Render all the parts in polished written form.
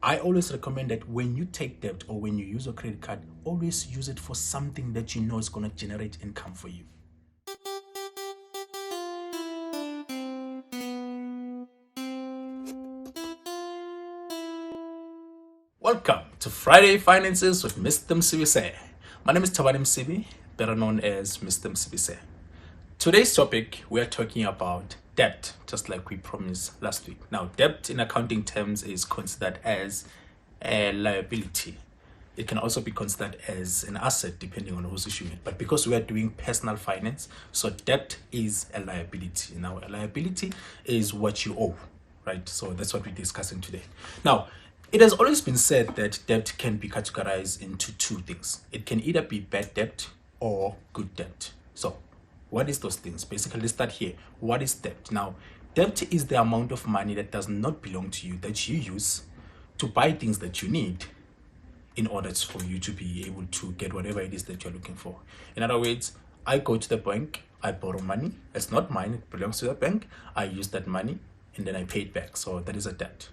I always recommend that when you take debt or when you use a credit card, always use it for something that you know is going to generate income for you. Welcome to Friday Finances with Mr. Msibi. My name is Msibi, better known as Mr. Msibi. Today's topic, we are talking about debt, just like we promised last week. Now, debt in accounting terms is considered as a liability. It can also be considered as an asset depending on who's issuing it. But because we are doing personal finance, so debt is a liability. Now, a liability is what you owe, right? So that's what we're discussing today. Now, it has always been said that debt can be categorized into two things. It can either be bad debt or good debt. So what is those things? Basically, let's start here. What is debt? Now, debt is the amount of money that does not belong to you, that you use to buy things that you need in order for you to be able to get whatever it is that you're looking for. In other words, I go to the bank, I borrow money. It's not mine, it belongs to the bank. I use that money and then I pay it back. So that is a debt.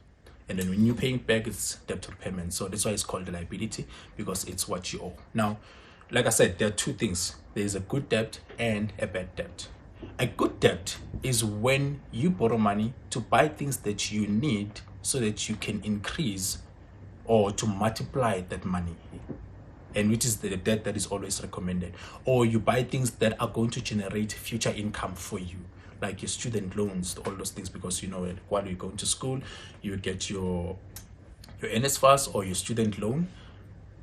And then when you pay it back, it's debt repayment. So that's why it's called a liability, because it's what you owe. Now, like I said, there are two things. There's a good debt and a bad debt. A good debt is when you borrow money to buy things that you need so that you can increase or to multiply that money, and which is the debt that is always recommended. Or you buy things that are going to generate future income for you, like your student loans, all those things, because you know while you're going to school, you get your NSFAS or your student loan.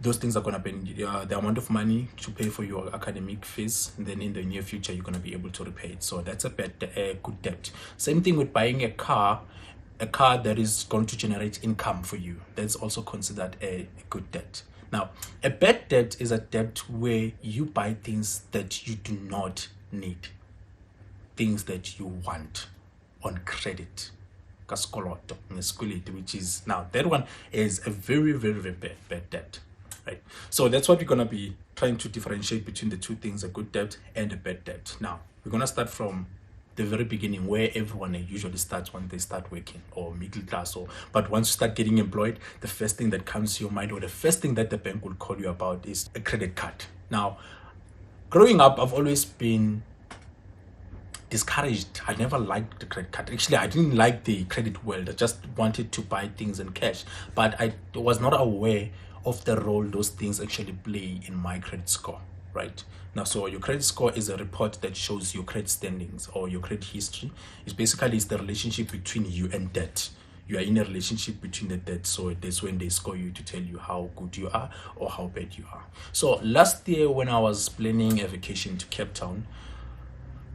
Those things are going to be the amount of money to pay for your academic fees, and then in the near future you're going to be able to repay it. So that's a good debt. Same thing with buying a car that is going to generate income for you. That's also considered a good debt. Now, a bad debt is a debt where you buy things that you do not need, things that you want on credit, which is, now that one is a very, very, very bad debt, right? So that's what we're going to be trying to differentiate between the two things, a good debt and a bad debt. Now, we're going to start from the very beginning, where everyone usually starts when they start working, or middle class, but once you start getting employed, the first thing that comes to your mind, or the first thing that the bank will call you about, is a credit card. Now, growing up, I've always been discouraged. I never liked the credit card. Actually, I didn't like the credit world. I just wanted to buy things in cash, but I was not aware of the role those things actually play in my credit score. Right now, so your credit score is a report that shows your credit standings or your credit history. It's the relationship between you and debt. You are in a relationship between the debt, so that's when they score you to tell you how good you are or how bad you are. So last year, when I was planning a vacation to Cape Town,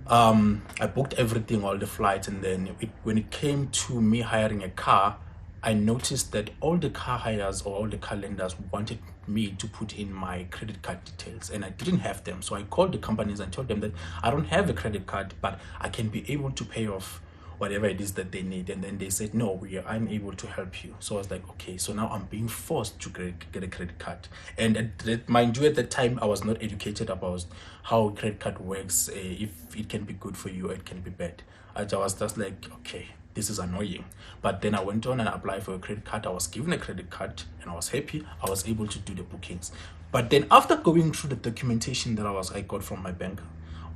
I booked everything, all the flights, and then when it came to me hiring a car, I noticed that all the car hires or all the car lenders wanted me to put in my credit card details, and I didn't have them. So I called the companies and told them that I don't have a credit card, but I can be able to pay off whatever it is that they need. And then they said, no, we are unable to help you. So I was like, okay, so now I'm being forced to get a credit card. And mind you, at the time, I was not educated about how a credit card works, if it can be good for you or it can be bad. I was just like, okay, this is annoying. But then I went on and applied for a credit card. I was given a credit card and I was happy. I was able to do the bookings. But then after going through the documentation that I got from my bank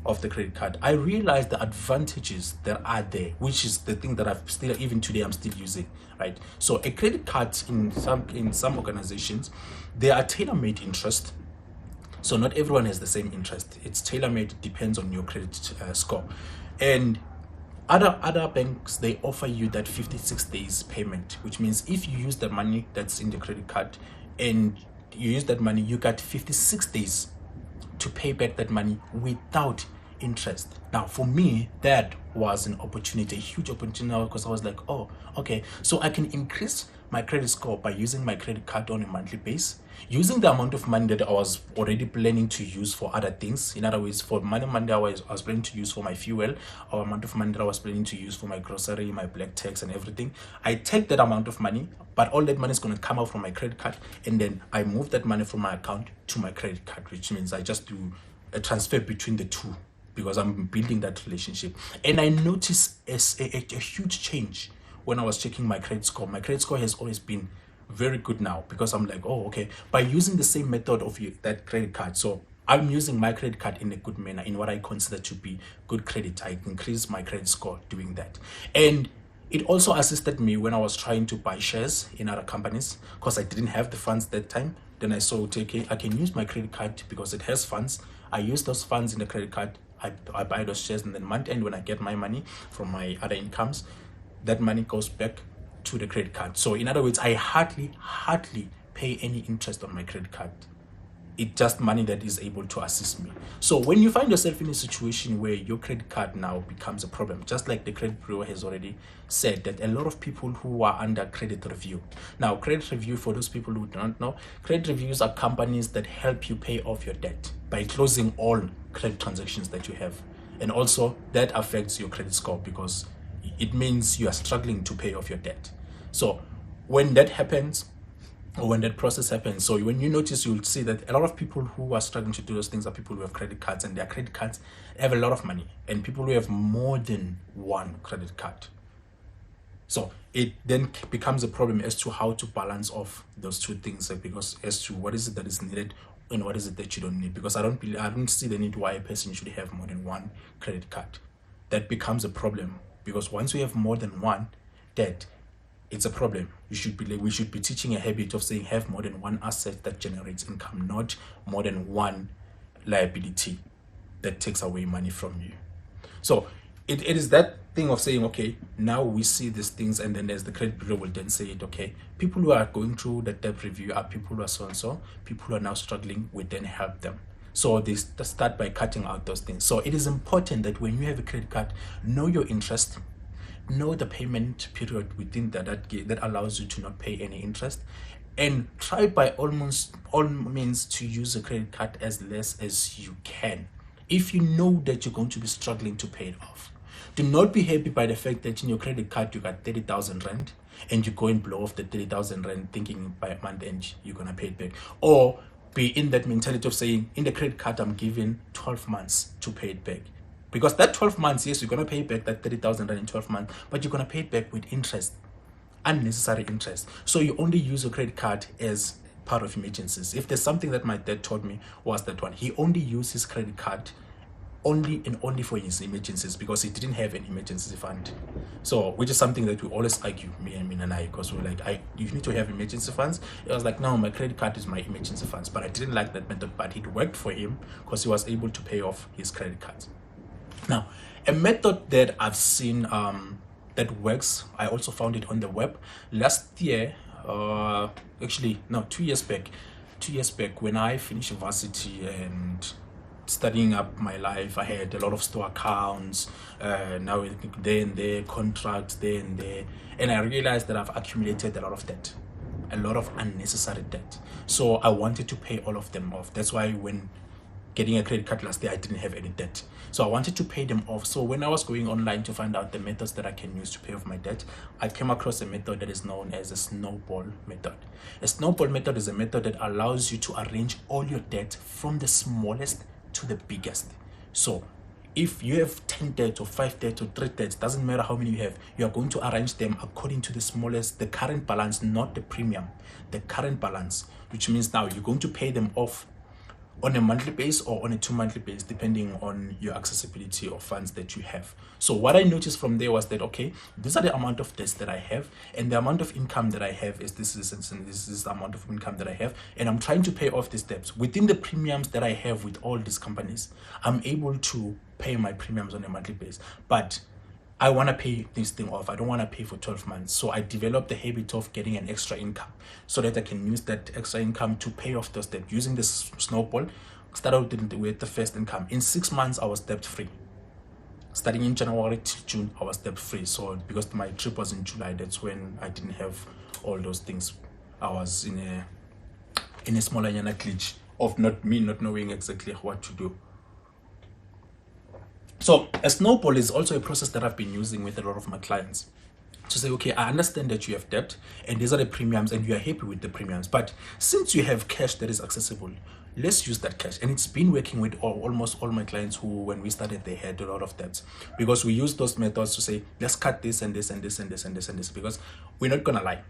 of the credit card, I realized the advantages that are there, which is the thing that even today I'm still using, right? So a credit card in some organizations, they are tailor-made interest. So not everyone has the same interest. It's tailor-made, depends on your credit score. And other banks, they offer you that 56 days payment, which means if you use the money that's in the credit card and you use that money, you got 56 days to pay back that money without interest. Now, for me, that was an opportunity, a huge opportunity, because I was like, oh, okay, so I can increase my credit score by using my credit card on a monthly basis, using the amount of money that I was already planning to use for other things. In other words, for money I was planning to use for my fuel, or amount of money that I was planning to use for my grocery, my black tax and everything. I take that amount of money, but all that money is going to come out from my credit card, and then I move that money from my account to my credit card, which means I just do a transfer between the two, because I'm building that relationship. And I noticed a huge change when I was checking my credit score. My credit score has always been very good now, because I'm like, oh, okay, by using the same method of that credit card. So I'm using my credit card in a good manner, in what I consider to be good credit. I increase my credit score doing that. And it also assisted me when I was trying to buy shares in other companies, because I didn't have the funds that time. Then I saw, okay, I can use my credit card because it has funds. I use those funds in the credit card. I buy those shares, and then month end, when I get my money from my other incomes, that money goes back to the credit card. So in other words, I hardly pay any interest on my credit card. It's just money that is able to assist me. So when you find yourself in a situation where your credit card now becomes a problem, just like the credit bureau has already said, that a lot of people who are under credit review. Now, credit review, for those people who don't know, credit reviews are companies that help you pay off your debt by closing all credit transactions that you have. And also that affects your credit score, because it means you are struggling to pay off your debt. So when that happens, or when that process happens, so when you notice, you'll see that a lot of people who are struggling to do those things are people who have credit cards, and their credit cards have a lot of money, and people who have more than one credit card. So it then becomes a problem as to how to balance off those two things, because as to what is it that is needed and what is it that you don't need. Because I don't see the need why a person should have more than one credit card. That becomes a problem, because once we have more than one, that it's a problem. We should be teaching a habit of saying have more than one asset that generates income, not more than one liability that takes away money from you. So it is that thing of saying, okay, now we see these things, and then there's the credit bureau will then say it, okay, people who are going through the debt review are people who are so and so, people who are now struggling, we then help them. So they start by cutting out those things. So it is important that when you have a credit card, know your interest, know the payment period within that allows you to not pay any interest, and try by almost all means to use a credit card as less as you can. If you know that you're going to be struggling to pay it off, do not be happy by the fact that in your credit card you got 30,000 rand, and you go and blow off the 30,000 rand thinking by month end you're gonna pay it back. Or be in that mentality of saying, in the credit card I'm given 12 months to pay it back. Because that 12 months, yes, you're going to pay back that 30,000 rand in 12 months, but you're going to pay it back with interest, unnecessary interest. So you only use your credit card as part of emergencies. If there's something that my dad told me, was that one. He only used his credit card only and only for his emergencies, because he didn't have an emergency fund. So, which is something that we always argue, me and I, because we're like, you need to have emergency funds. I was like, no, my credit card is my emergency funds. But I didn't like that method, but it worked for him because he was able to pay off his credit cards. Now, a method that I've seen that works, I also found it on the web last year, actually no, 2 years back, when I finished university and studying up my life. I had a lot of store accounts, now there and there, contracts there and there, and I realized that I've accumulated a lot of debt, a lot of unnecessary debt. So I wanted to pay all of them off. That's why when getting a credit card last year, I didn't have any debt. So I wanted to pay them off. So when I was going online to find out the methods that I can use to pay off my debt, I came across a method that is known as a snowball method. A snowball method is a method that allows you to arrange all your debt from the smallest to the biggest. So if you have 10 debts or 5 debts or 3 debts, doesn't matter how many you have, you are going to arrange them according to the smallest, the current balance, not the premium, the current balance, which means now you're going to pay them off on a monthly base or on a 2 monthly base, depending on your accessibility of funds that you have. So what I noticed from there was that, okay, these are the amount of debts that I have, and the amount of income that I have is this is the amount of income that I have, and I'm trying to pay off these debts. Within the premiums that I have with all these companies, I'm able to pay my premiums on a monthly base, but I want to pay this thing off. I don't want to pay for 12 months. So I developed the habit of getting an extra income so that I can use that extra income to pay off those debts. Using this snowball, started with the first income. In 6 months, I was debt free. Starting in January to June, I was debt free. So because my trip was in July, that's when I didn't have all those things. I was in a smaller glitch of not knowing exactly what to do. So a snowball is also a process that I've been using with a lot of my clients to say, okay, I understand that you have debt and these are the premiums and you are happy with the premiums, but since you have cash that is accessible, let's use that cash. And it's been working with almost all my clients who, when we started, they had a lot of debts, because we use those methods to say, let's cut this and this and this and this and this and this, because we're not gonna lie.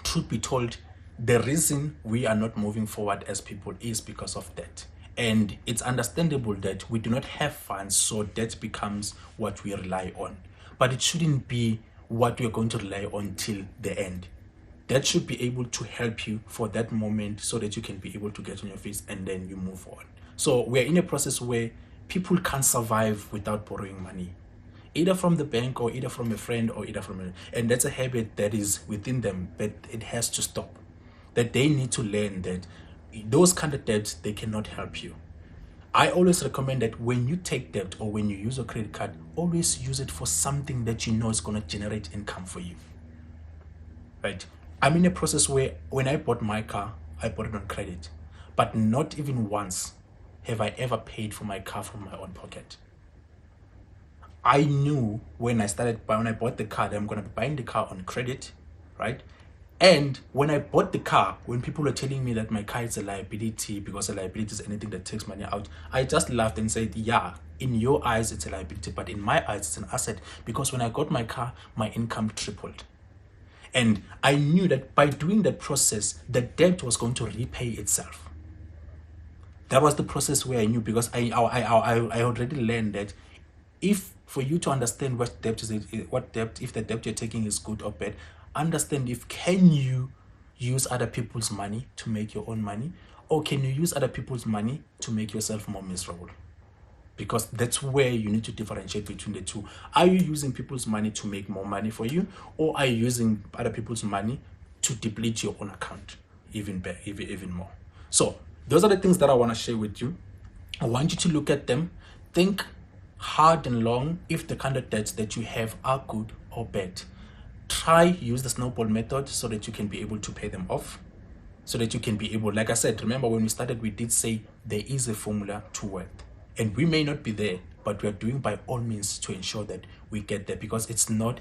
truth be told, the reason we are not moving forward as people is because of debt. And it's understandable that we do not have funds, so debt becomes what we rely on. But it shouldn't be what we are going to rely on till the end. That should be able to help you for that moment so that you can be able to get on your feet and then you move on. So we're in a process where people can't survive without borrowing money, either from the bank or either from a friend or either from and that's a habit that is within them, but it has to stop. That they need to learn that those kind of debts, they cannot help you. I always recommend that when you take debt or when you use a credit card, always use it for something that you know is going to generate income for you. Right? I'm in a process where when I bought my car, I bought it on credit, but not even once have I ever paid for my car from my own pocket. I knew when I bought the car that I'm going to be buying the car on credit, right? And when I bought the car, when people were telling me that my car is a liability because a liability is anything that takes money out, I just laughed and said, yeah, in your eyes it's a liability, but in my eyes it's an asset, because when I got my car, my income tripled. And I knew that by doing that process, the debt was going to repay itself. That was the process where I knew, because I already learned that if for you to understand what debt is, if the debt you're taking is good or bad, understand if can you use other people's money to make your own money, or can you use other people's money to make yourself more miserable? Because that's where you need to differentiate between the two. Are you using people's money to make more money for you, or are you using other people's money to deplete your own account even more? So those are the things that I want to share with you. I want you to look at them, think hard and long if the kind of debts that you have are good or bad. Try use the snowball method so that you can be able to pay them off, so that you can be able, like I said, remember when we started, we did say there is a formula to wealth, and we may not be there, but we are doing by all means to ensure that we get there, because it's not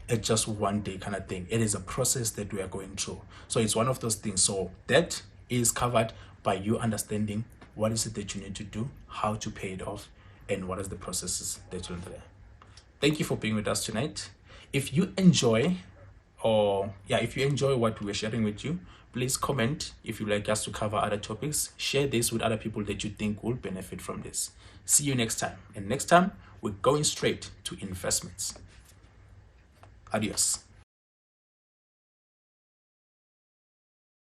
a just one day kind of thing. It is a process that we are going through. So it's one of those things. So that is covered by you understanding what is it that you need to do, how to pay it off, and what is the processes that you'll do. Thank you for being with us tonight. If you enjoy what we're sharing with you, please comment. If you'd like us to cover other topics, share this with other people that you think will benefit from this. See you next time. And next time, we're going straight to investments. Adios.